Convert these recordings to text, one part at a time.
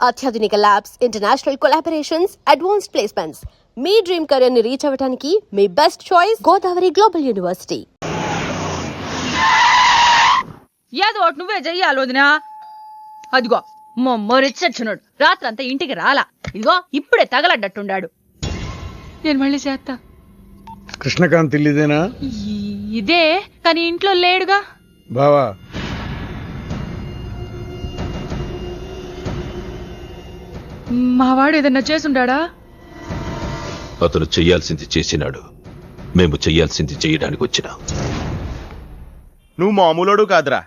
అత్యాధునిక labs, international collaborations, advanced placements. మీ dream career ని రీచ్ అవ్వడానికి మీ best choice Godavari global university. ఏదో ఒకటి నువ్వే చెయ్యాలి వదినా. అదిగో మొమ్మరిచ్చచ్చున్నాడు, రాత్రంతా ఇంటికి రాలా. ఇదిగో ఇప్పుడే తగలడ్డట్టుండాడు. నేను మళ్ళీ చేస్తా. కృష్ణకాంత్ ఇల్లుదేనా? ఇదే, కానీ ఇంట్లో లేడుగా. బావా, మావాడు ఏదన్నా చేసుండాడా? అతను చెయ్యాల్సింది చేసినాడు, మేము చెయ్యాల్సింది చెయ్యడానికి వచ్చినా. నువ్వు మామూలుడు కాదురా.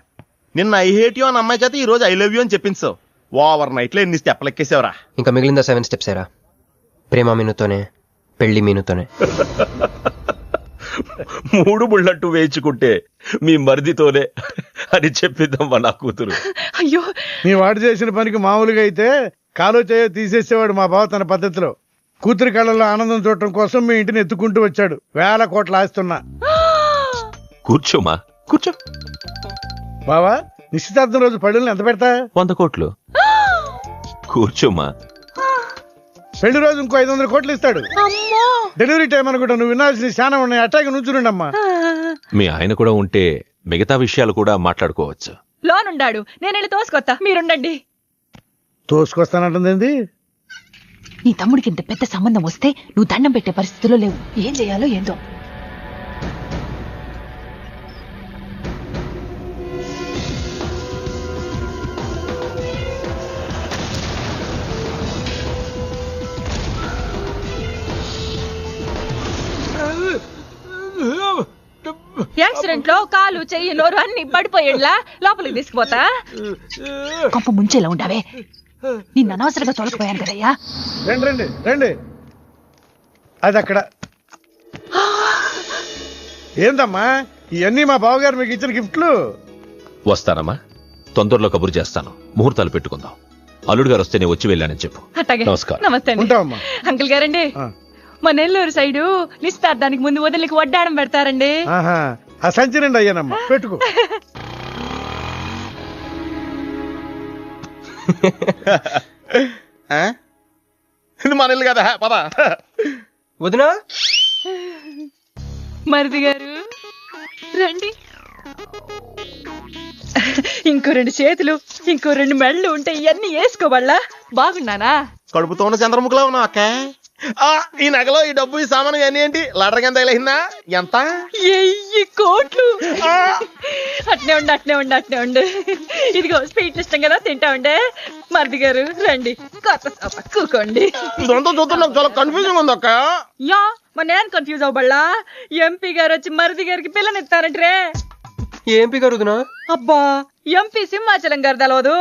నిన్న ఐ హేట్ యూ అని అమ్మాయి చేత ఈ రోజు ఐ లవ్ యూ అని చెప్పించావు. ఓవర్ నైట్ లో ఎన్ని స్టెప్లు ఎక్కేసావురా. ఇంకా మిగిలిందా 7 స్టెప్స్ ఏరా? ప్రేమ మీనుతోనే, పెళ్లి మీనుతోనే. 3 బుల్లట్టు వేయించుకుంటే మీ మరిదితోనే అని చెప్పిద్దాం నా కూతురు. అయ్యో, మీ వాడు చేసిన పనికి మామూలుగా అయితే కాలో చేయో తీసేసేవాడు మా బావ తన పద్ధతిలో. కూతురి కళ్ళలో ఆనందం చూడటం కోసం మీ ఇంటిని ఎత్తుకుంటూ వచ్చాడు. 1000 కోట్లు ఆస్తున్నా. కూర్చోమా, కూర్చో. బావా, నిశ్చితార్థం రోజు పళ్ళుల్ని ఎంత పెడతా? 100 కోట్లు. కూర్చోమా. పెళ్లి రోజు ఇంకో 500 కోట్లు ఇస్తాడు. డెలివరీ టైం అనుకుంటా. నువ్వు వినాల్సిన చాలా ఉన్నాయి. అట్టాగే నుంచుండమ్మా. మీ ఆయన కూడా ఉంటే మిగతా విషయాలు కూడా మాట్లాడుకోవచ్చు. లోనుండాడు, నేను వెళ్ళి తోసుకొత్తా, మీరుండండి. తోసుకొస్తానంటుంది. నీ తమ్ముడికి ఇంత పెద్ద సంబంధం వస్తే నువ్వు దండం పెట్టే పరిస్థితిలో లేవు. ఏం చేయాలో ఏందో. యాక్సిడెంట్ లో కాలు, చెయ్యి, నోరు అన్ని పడిపోయేలా లోపలికి తీసుకుపోతా. కొంప ముంచేలా ఉండవే. నిన్ను అనవసరంగా తోలకపోయాను కదయ్యా. రండి రండి రండి. అది అక్కడ. ఏందమ్మా ఇవన్నీ మా బావగారు మీకు ఇచ్చిన గిఫ్ట్లు? వస్తానమ్మా, తొందరలో కబురు చేస్తాను. ముహూర్తాలు పెట్టుకుందాం. అల్లుడు గారు వస్తే నేను వచ్చి వెళ్ళానని చెప్పు. నమస్కారం. నమస్తే ఉంటామమ్మా. అంకుల్ గారండి, మా నెల్లూరు సైడు నిశ్చితార్థానికి ముందు వదిలికి వడ్డాడం పెడతారండి. ఆ సంచి రండి అయ్యానమ్మా, పెట్టుకో. ఇది మన ఇల్లు కదా, పదా. వదినా, మరిది గారు రండి. ఇంకో 2 చేతులు, ఇంకో 2 మెళ్ళు ఉంటే ఇవన్నీ వేసుకోవాలా? బాగున్నానా? కడుపుతో ఉన్న చంద్రముఖలా ఉన్నావు అక్క. ఈ నగలో ఈ డబ్బు, ఈ సామాను ఇవన్నీ ఏంటి? లడర్ కింద తగిలిందా? ఎంత? 1000 కోట్లు. అట్నే ఉండు, అట్నే ఉండు, అట్నే ఉండు. ఇదిగో స్వీట్లు ఇష్టం కదా, తింటా ఉండే. మరిది గారు రండి, కూకోండి. ఇదంతా చూద్దాం, నాకు చాలా కన్ఫ్యూజింగ్ ఉంది అక్క. యా, మరి నేను కన్ఫ్యూజ్ అవ్వబల్లా. ఎంపీ గారు వచ్చి మరిది గారికి పిల్లనిస్తారంటే. ఏంపీ గారు వదినా? అబ్బా, ఎంపీ సింహాచలం గారు తెలవదు?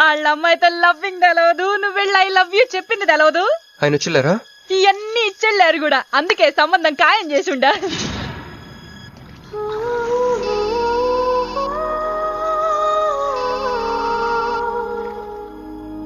వాళ్ళ అమ్మాయితో లవ్వింగ్ తెలవదు, నువ్వు వెళ్ళి ఐ లవ్ యూ చెప్పింది తెలవదు. ఆయన వచ్చిల్లారా? ఇవన్నీ ఇచ్చెళ్ళారు కూడా, అందుకే సంబంధం ఖాయం చేసి ఉండా.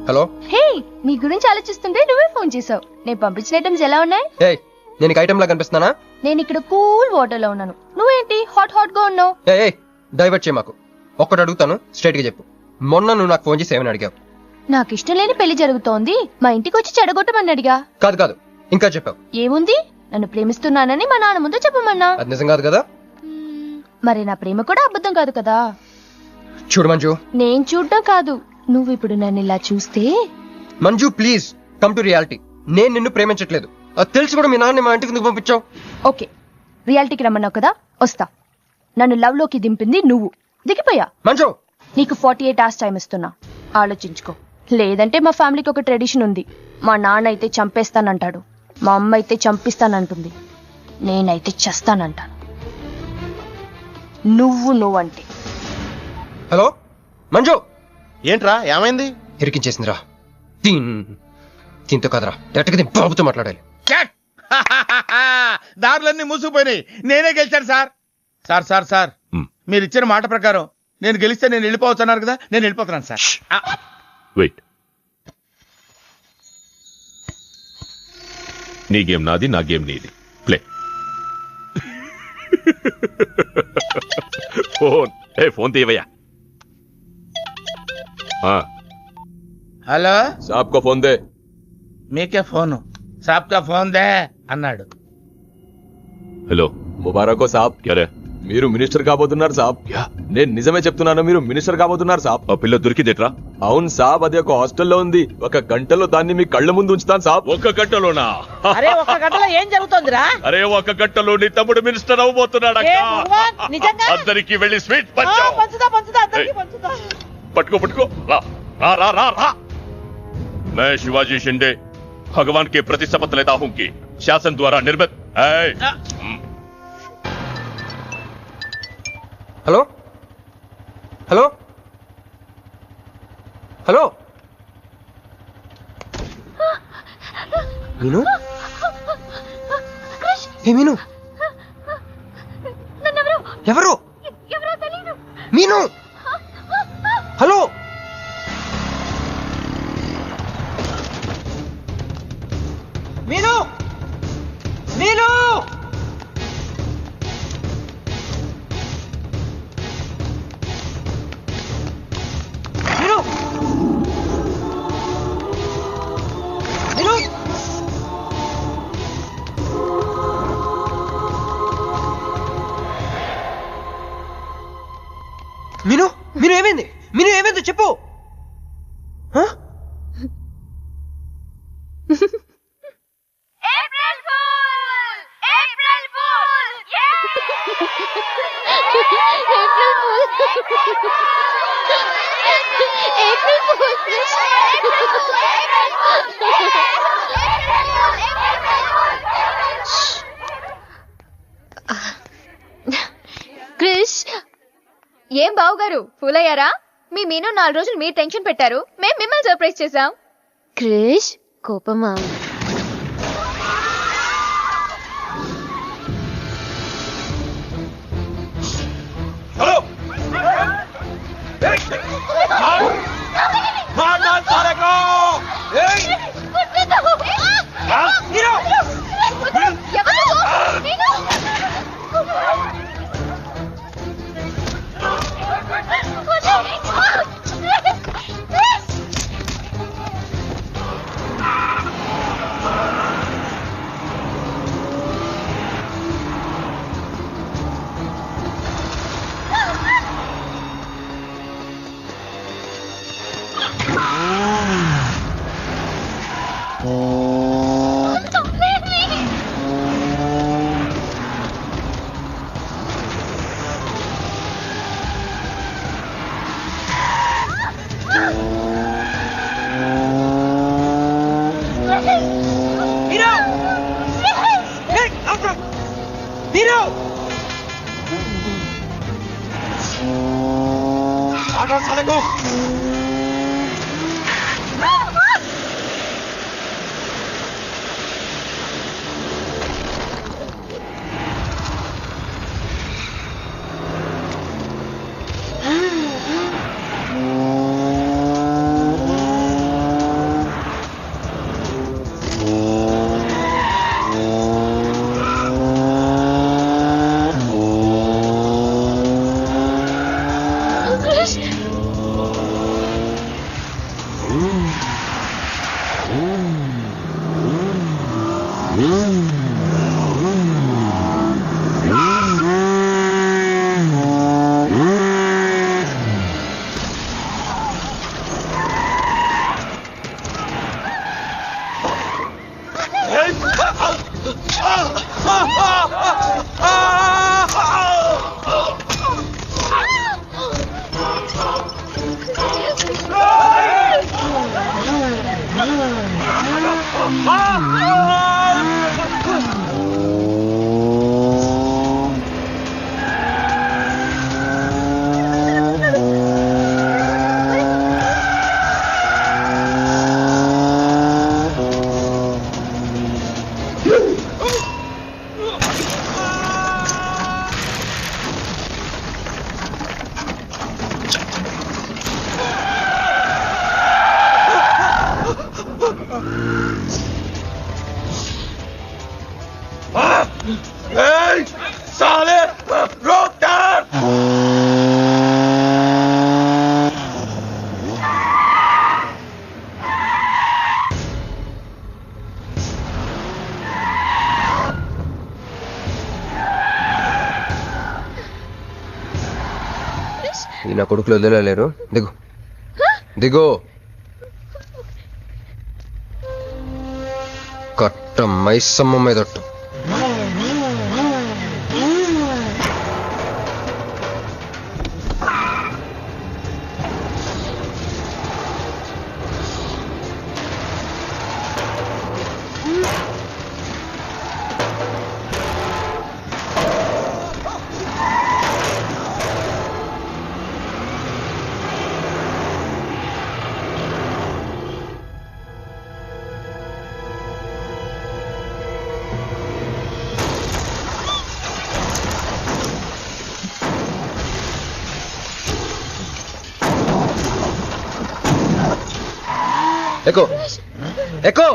హలో. హే, నీ గురించి ఆలోచిస్తుంటే నువ్వే ఫోన్ చేసావు. నేను పంపించిన ఐటమ్స్ ఎలా ఉన్నాయి? ఏయ్, నేను ఐటమ్ లా కనిపిస్తున్నానా? నేను ఇక్కడ కూల్ వాటర్ లో ఉన్నాను, నువ్వేంటి హాట్ హాట్ గా ఉన్నావు? ఏయ్, డైవర్ట్ చేయ మాకు. ఒక్కటి అడుగుతాను, స్ట్రైట్ గా చెప్పు. మొన్న నువ్వు నాకు ఫోన్ చేసి ఏమని అడిగావు? నాకు ఇష్టం లేని పెళ్లి జరుగుతోంది, మా ఇంటికి వచ్చి చెడగొట్టమని అడిగా. కాదు కాదు, ఇంకా చెప్పావు. ఏముంది, నన్ను ప్రేమిస్తున్నానని మా నాన్న ముందు చెప్పమన్నా. అది నిజం కాదు కదా? మరి నా ప్రేమ కూడా అబద్ధం కాదు కదా? చూడు మంజు. నేను చూడ్డం కాదు, నువ్వు ఇప్పుడు నన్ను ఇలా చూస్తే. Manju please come to reality. నేను నిన్ను ప్రేమించట్లేదు, అది తెలిసి కూడా మీ నాన్న మా ఇంటికి ఎందుకు పంపించావు? ఓకే, రియాలిటీకి రమ్మన్నావు కదా, వస్తా. నన్ను లవ్ లోకి దింపింది నువ్వు, దిగిపోయా. మంజు, నీకు 48 hours టైం ఇస్తున్నా, ఆలోచించుకో. లేదంటే మా ఫ్యామిలీకి ఒక ట్రెడిషన్ ఉంది. మా నాన్న అయితే చంపేస్తానంటాడు, మా అమ్మ అయితే చంపిస్తానంటుంది, నేనైతే చస్తానంటాను. నువ్వంటే. హలో మంజు. ఏంట్రా, ఏమైంది? ఇరికించేసిందిరా. దీంతో కదరా, డైరెక్ట్గా దీని బాబుతో మాట్లాడాలి. దారులన్నీ మూసుకుపోయినాయి, నేనే గెలిచాను సార్. సార్ సార్ సార్, మీరు ఇచ్చిన మాట ప్రకారం నేను గెలిస్తే నేను వెళ్ళిపోవచ్చన్నారు కదా, నేను వెళ్ళిపోతున్నాను సార్. వెయిట్, నీ గేమ్ నాది, నా గేమ్ నీది. ప్లే. ఫోన్ తీయవయ్యా. హలో సాబ్ కో ఫోన్ దే. మీకే ఫోను సాబ్ కా ఫోన్ దే అన్నాడు. హలో ముబారక్ సాబ్. క్యారే మీరు మినిస్టర్ కాబోతున్నారు సాబ్. నేను నిజమే చెప్తున్నాను, మీరు మినిస్టర్ కాబోతున్నారు సాబ్. ఆ పిల్ల దొరికిదేట్రా? అవును సాబ్, అది ఒక హాస్టల్లో ఉంది. 1 గంటలో దాన్ని మీ కళ్ళ ముందు ఉంచుతాను సాబ్. 1 గంటలోనా? అరే 1 గంటలో ఏం జరుగుతోందిరా? అరే 1 గంటలో నీ తమ్ముడు మినిస్టర్ అవబోతున్నాడు. ఏ భగవాన్, నిజంగా? అందరికి వెళ్ళి స్వీట్ పంచుదా అందరికీ పంచుదా. పట్టుకో రా రా రా రా రా. मैं शिवाजी शिंदे भगवान के प्रति शपथ लेता हूं कि शासन द्वारा निर्मित హలో హలో హలో మీను ఏ మీను ఎవరు మీను హలో మీను మీను మీను మీను మీను మీను ఏమైంది? మీను ఏమైంది చెప్పు. హ? క్రిష్, ఏం బావగారు ఫూల్ అయ్యారా? మీ మీను 4 రోజులు మీరు టెన్షన్ పెట్టారు, మేము మిమ్మల్ని సర్ప్రైజ్ చేసాం. క్రిష్ కోపమా? ఈ నా కొడుకులు వదిలేలేరు. దిగు దిగు. కట్ట మైసమ్మ మీదట్టు. ఎక్కు ఎక్కు.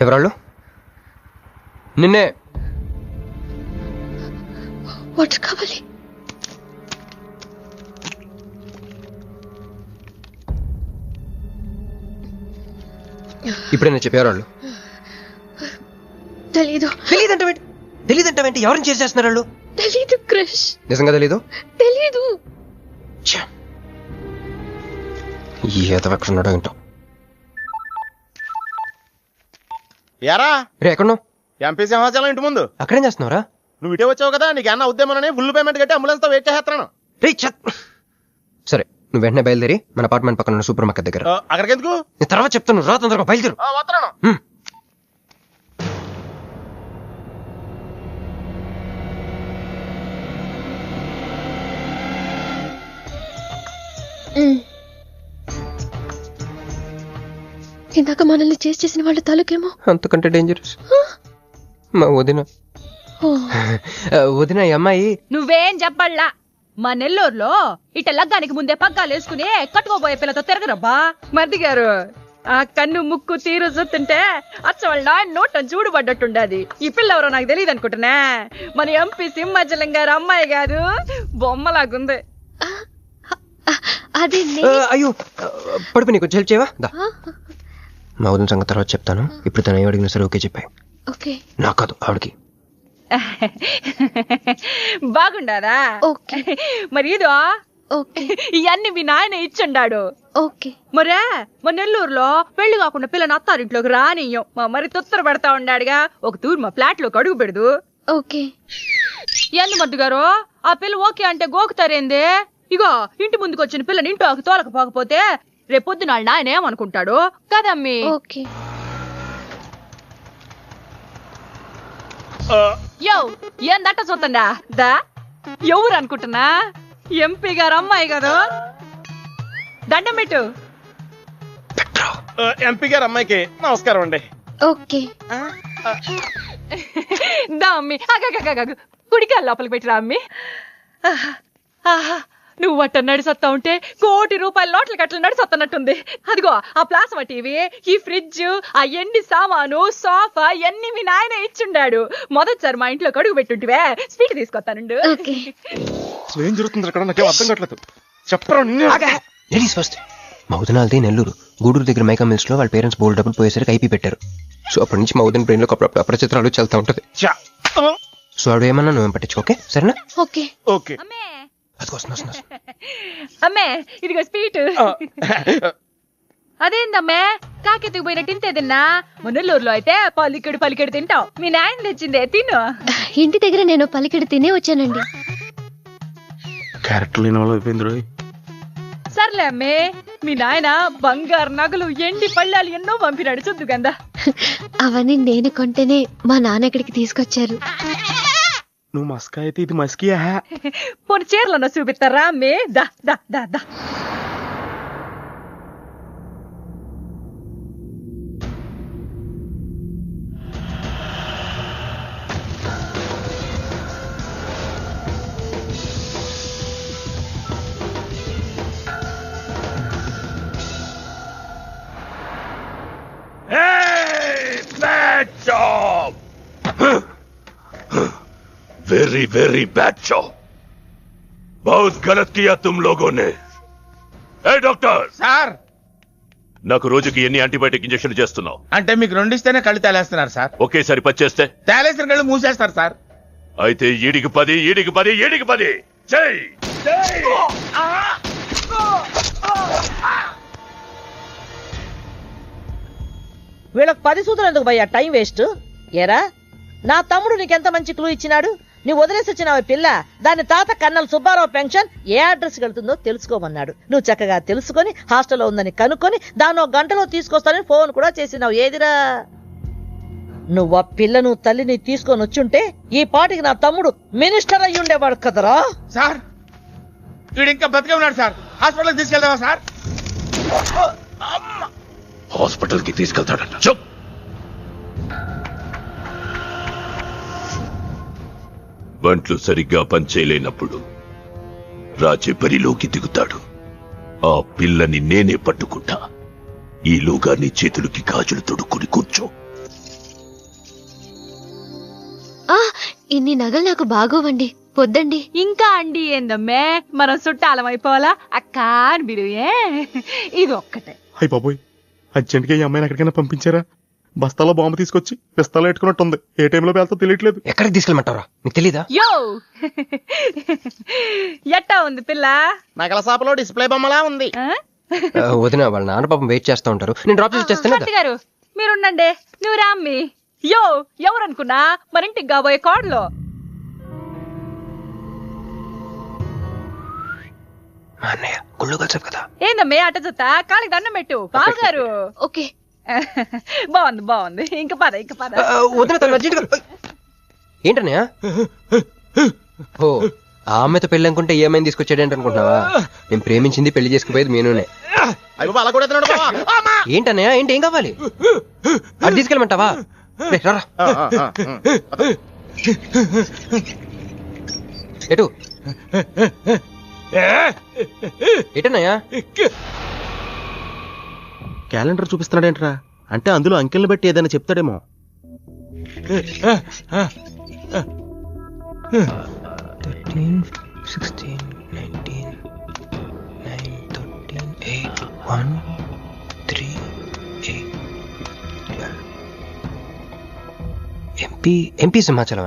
ఎవరాళ్ళు? నిన్నే. వాటర్ కావాలి. ఇప్పుడే నేను చెప్పేవాళ్ళు. తెలీదు. తెలీదంటే ఎవరిని చేసేస్తున్నారు వాళ్ళు? తెలీదు క్రిష్. నిజంగా తెలీదు? తెలీదు. ఏదో ఎక్కడున్నాడో ఏంటో. ఎరా రే ఎక్కడున్నావు? ఎంపీ సింహాచలం ఇంటి ముందు. అక్కడేం చేస్తున్నావురా? నువ్వు ఇటే వచ్చావు కదా, నీకు అన్న ఉద్యమని ఫుల్ పేమెంట్ కట్టి అంబులెన్స్ తో వెయిట్ చేస్తున్నాను. రే సరే, నువ్వు వెంటనే బయలుదేరి మన అపార్ట్మెంట్ పక్కన ఉన్న సూపర్ మార్కెట్ దగ్గర. అక్కడికి ఎందుకు? నేను తర్వాత చెప్తాను, రా తొందరగా బయలుదేరు. వస్తున్నాను. ఇందాక మనల్ని చేసిన వాళ్ళ తాలూకేమో అంతకంటే డేంజరస్. మా వదిన ఈ అమ్మాయి. నువ్వేం చెప్పల్లా. మా నెల్లూరులో ఇట లగ్గానికి ముందే పగ్గాలు వేసుకుని కట్టుకోబోయే పిల్లతో తిరగరబ్బా. మరిది గారు, ఆ కన్ను ముక్కు తీరు చూస్తుంటే అచ్చ వాళ్ళ నోటం చూడుబడ్డట్టుండది. ఈ పిల్ల ఎవరో నాకు తెలియదు అనుకుంటున్నా. మన ఎంపీ సింహాచలం గారు అమ్మాయి కాదు, బొమ్మలాగుంది. అయ్యో పడుపు, నీకు హెల్ప్ చేయవా? మా వదిన సంగతి తర్వాత చెప్తాను. ఇప్పుడు తను అడిగినా సరే ఓకే చెప్పాయి. నాకు కాదు, ఆవిడకి. బాగుండాదా? మరి ఇదో ఇవన్నీ మీ నాయన ఇచ్చుండాడు. మరే మా నెల్లూరులో పెళ్లి కాకుండా పిల్లని అత్తారింట్లోకి రానియ్యం. మా మరి తొత్తర పెడతా ఉండాడుగా. ఒక తూరు మా ఫ్లాట్ లోకి అడుగు పెడదు. ఎందు మద్దు గారు, ఆ పిల్ల ఓకే అంటే గోకుతారేంది? ఇగో ఇంటి ముందుకు వచ్చిన పిల్లని ఇంటి తోలకపోకపోతే రేపొద్దున నాయన ఏమనుకుంటాడు కదమ్మీ? యో ఏందట్ట చూతండా దా? ఎవరు అనుకుంటున్నా? ఎంపీ గారు అమ్మాయి కదా. దండం పెట్టు. ఎంపీ గారు అమ్మాయికి నమస్కారం అండి. దా అమ్మి, కుడికాయలు లోపలికి పెట్టిరా అమ్మి. నువ్వు అట్ట నడిసొత్తా ఉంటే ₹1 కోటి నోట్ల కట్టలు నడిసొత్తనట్టుంది. అదిగో ఆ ప్లాస్మా టీవీ, ఈ ఫ్రిడ్జ్, ఆ ఎన్ని సామాను, సోఫా ఎన్ని మీ నాయన ఇచ్చుండాడు. మొదటిసారి మా ఇంట్లో అడుగు పెట్టుంటివే, స్వీట్ తీసుకొస్తానుండు. ఏం జరుగుతుంది అక్కడ? నాకేం అర్థం కావట్లేదు. చెప్పరా. Ladies first. మా వదినాలది నెల్లూరు. గూడూరు దగ్గర మైకా మిల్స్ లో వాళ్ళ పేరెంట్స్ బోల్డ్ డబ్బులు పోయేసరికి ఐపీ పెట్టారు. సో అప్పటి నుంచి మా వదిన బ్రెయిన్ లో అపరిచిత్రాలు చల్తా ఉంటది. సో ఆవిడ ఏమన్నా నువ్వేం పట్టించు, ఓకే? సరేనా? ఓకే. అమ్మే ఇదిగో స్వీట్. అదేందమ్మే కాకెత్తుకు పోయినట్టు ఇంతే తిన్నా? మున్నెల్లూరులో అయితే పలికెడు తింటావు. మీ నాయన తెచ్చిందే తిను. ఇంటి దగ్గర నేను పలికెడు తినే వచ్చానండి. క్యారెక్టర్ లేని వాళ్ళు అయిపోయింది. సర్లే అమ్మే, మీ నాయన బంగారు నగలు, ఎండి పళ్ళాలు ఎన్నో పంపినాడు చూద్దు కదా. అవన్నీ నేను కొంటేనే మా నాన్న ఇక్కడికి తీసుకొచ్చారు. నువ్వు మస్కా అయితే ఇది మస్కియా? పోనీ చీరలన్నా చూపిస్తారా అమ్మే? దా దా దా దా. Very very bad job. बहुत गलत किया तुम लोगों ने. ए डॉक्टर. సార్ నాకు రోజుకి ఎన్ని యాంటీబయాటిక్ ఇంజెక్షన్లు చేస్తున్నావు? అంటే మీకు 2 ఇస్తేనే కళ్ళు తేలేస్తున్నారు సార్. ఒకేసారి పచ్చేస్తే తేలేసిన కళ్ళు మూసేస్తారు సార్. అయితే ఈడికి 10, ఈడికి 10, ఈడికి 10. జై వీళ్ళకి 10 సూత్రం ఎందుకు భయ్యా, టైం వేస్ట్. ఏరా నా తమ్ముడు నీకెంత మంచి క్లూ ఇచ్చినాడు. నువ్వు వదిలేసి వచ్చినావు పిల్ల, దాని తాత కన్నల సుబ్బారావు పెన్షన్ ఏ అడ్రస్ వెళ్తుందో తెలుసుకోమన్నాడు. నువ్వు చక్కగా తెలుసుకొని హాస్టల్లో ఉందని కనుక్కొని దాన్ని 1 గంటలో తీసుకొస్తానని ఫోన్ కూడా చేసినావు. ఏదిరా నువ్వు ఆ పిల్లను తల్లిని తీసుకొని వచ్చుంటే ఈ పాటికి నా తమ్ముడు మినిస్టర్ అయ్యి ఉండేవాడు కదరా. సార్ వీడు ఇంకా బతికే ఉన్నాడు సార్. హాస్పిటల్కి తీసుకెళ్దామా సార్? హాస్పిటల్ కి తీసుకెళ్తాడట. చెప్. బంట్లు సరిగ్గా పనిచేయలేనప్పుడు రాజే బరిలోకి దిగుతాడు. ఆ పిల్లని నేనే పట్టుకుంటా. ఈలోగా నీ చేతులకి గాజులు తొడుక్కుని కూర్చో. ఇన్ని నగలు నాకు బాగోవండి, పొద్దండి. ఇంకా అండి ఏందమ్మే, మనం చుట్టాలం అయిపోవాలా అక్క అని బిరువే. ఇది ఒక్కటే. అయ్యి బాబోయ్, అర్జెంట్గా ఈ అమ్మాయిని ఎక్కడికైనా పంపించారా? బస్తాలో బాంబు తీసుకొచ్చి పిస్తాలో పెట్టుకున్నట్టుంది. ఏ టైంలో వెళ్తా తెలియట్లేదు. ఎక్కడికి తీసుకెళ్ళమంటారా? నీకు తెలీదా? యో ఎట్టా ఉంది పిల్ల? నగల షాపులో డిస్ప్లే బొమ్మలా ఉంది. వదిన వాళ్ళ నాన్న పాపం వెయిట్ చేస్తా ఉంటారు. నేను డ్రాప్ చేసి చేస్తాను. శాంతి గారు మీరుండండి. నువ్వు రామ్మి. యో ఎవరనుకున్నా మరింటికి కాబోయే కోడలో. అన్నయ్య గుళ్ళు కలిసావు కదా. ఏందమ్మే అట్ట జత కాలికి దండం పెట్టు. బావగారు ఓకే. బాగుంది బాగుంది. ఇంక పద ఇంక పద. వదిన తను అర్జెంట్గా. ఏంటన్నయ్య? ఓ ఆ అమ్మాయితో పెళ్ళి అనుకుంటే ఏ అమ్మాయిని తీసుకొచ్చాడేంటి అనుకుంటున్నావా? నేను ప్రేమించింది పెళ్లి చేసుకుపోయేది మీనునే. ఏంటన్నయ్య ఏంటి? ఏం కావాలి? అది తీసుకెళ్ళమంటావా? రారా. ఎటు ఎటన్నయ్యా? క్యాలెండర్ చూపిస్తున్నాడేంట్రా? అంటే అందులో అంకెల్ని బట్టి ఏదైనా చెప్తాడేమో. 13, 16, 19, 9, 13, 8, 1, 3, 8, 12. ఎంపీ సింహాచలం.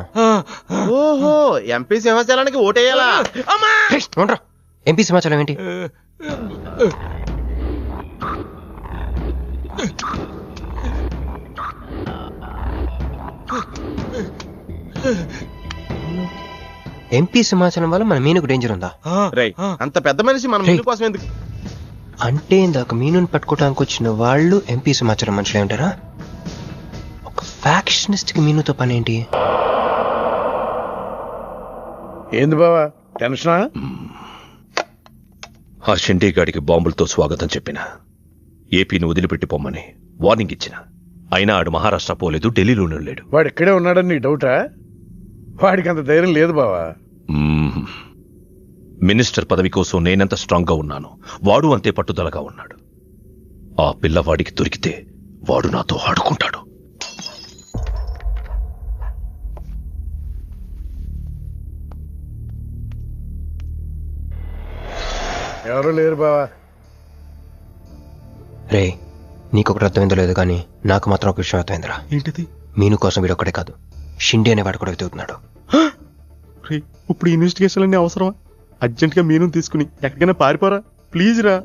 ఓహో, ఎంపీ సింహాచలానికి ఓటేయాలా? ఎంపీ సింహాచలం ఏంటి? ఎంపీ సింహాచలం వల్ల మన మీనుకు డేంజర్ ఉందా? అంత పెద్ద మనిషి మన మీను కోసం ఎందుకు? అంటే ఇందాక మీనుని పట్టుకోవడానికి వచ్చిన వాళ్ళు ఎంపీ సింహాచలం మనుషులే ఉంటారా? ఒక ఫ్యాక్షనిస్ట్ కి మీనుతో పని ఏంటి? ఏంది బావా టెన్షనా? ఆ షిండేగాడికి బాంబులతో స్వాగతం చెప్పిన, ఏపీని వదిలిపెట్టి పొమ్మని వార్నింగ్ ఇచ్చిన. అయినా ఆడు మహారాష్ట్ర పోలేదు, ఢిల్లీలోనే లేడు. వాడు ఇక్కడే ఉన్నాడని నీ డౌటా? వాడికి అంత ధైర్యం లేదు బావా. మినిస్టర్ పదవి కోసం నేనెంత స్ట్రాంగ్ గా ఉన్నాను, వాడు అంతే పట్టుదలగా ఉన్నాడు. ఆ పిల్లవాడికి దొరికితే వాడు నాతో ఆడుకుంటాడు. ఎవరు లేరు బావా. రే నీకొకటి అర్థమైందో లేదు కానీ నాకు మాత్రం ఒక విషయం అర్థమైందిరా. ఏంటిది? మీను కోసం వీడు ఒక్కడే కాదు, షిండే అనేవాడు కూడా వెతుకుతున్నాడు. ఇప్పుడు ఇన్వెస్టిగేషన్ అన్ని అవసరమా? అర్జెంట్ గా మీను తీసుకుని ఎక్కడికైనా పారిపోరా ప్లీజ్ రా.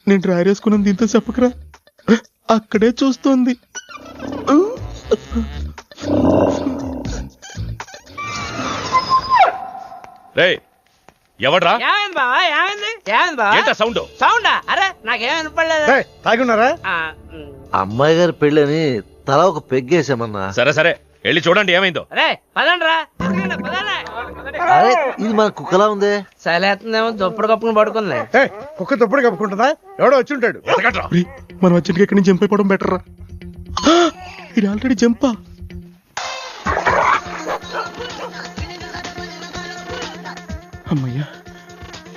నేను డ్రైర్ వేసుకున్నాను, దీంతో చెప్పకరా. అక్కడే చూస్తోంది. ఎవడ్రా? ఏమైంది బావా? ఏమైంది? ఏమైంది బావా? ఏంటా సౌండ్? సౌండా? అరే నాకేం వినపడలేదు. తాగున్నారా? అమ్మాయి గారి పెళ్ళని తల ఒక పెగ్గేసామన్నా. సరే సరే వెళ్ళి చూడండి ఏమైందో. అరే పదండ్రా. అరే ఇది మన కుక్కలా ఉంది. సలేతుందేమో దుప్పుడు కప్పుకుని పడుకుంది. కుక్క తప్పుడు కప్పుకుంటుందా? ఎవడో వచ్చి ఉంటాడు. మనం అర్జెంట్ గా ఇక్కడి నుంచి జంప్ అయిపోవడం బెటర్ రా. ఇది ఆల్రెడీ జంపా. అమ్మయ్యా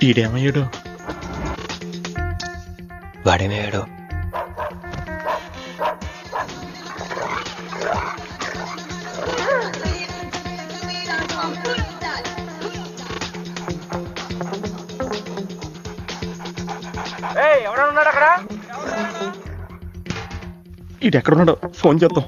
ఈడేమయ్యాడు? వాడేమయ్యాడు? ఈడెక్కడున్నాడు? ఫోన్ చేద్దాం.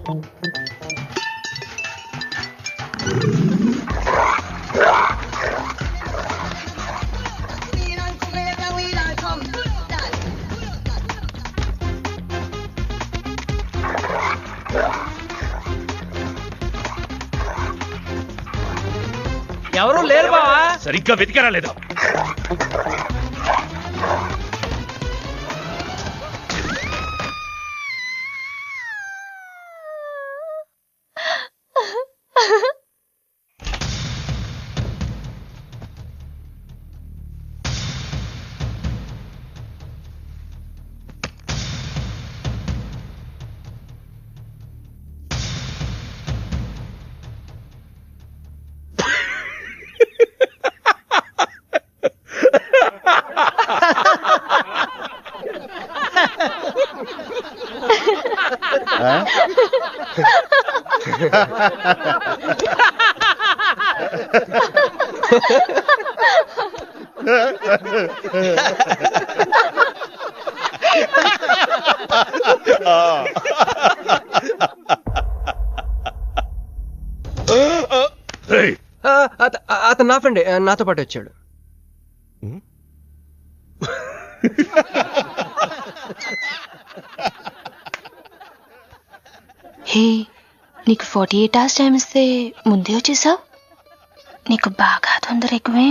ఎవరు లేరు బావా. సరిగ్గా వెతికారా లేదా? అతను నా ఫ్రెండే, నాతో పాటు వచ్చాడు. హే, నీకు 48 hours టైం ఇస్తే ముందే వచ్చేసావు. నీకు బాగా తొందర ఎక్కువే.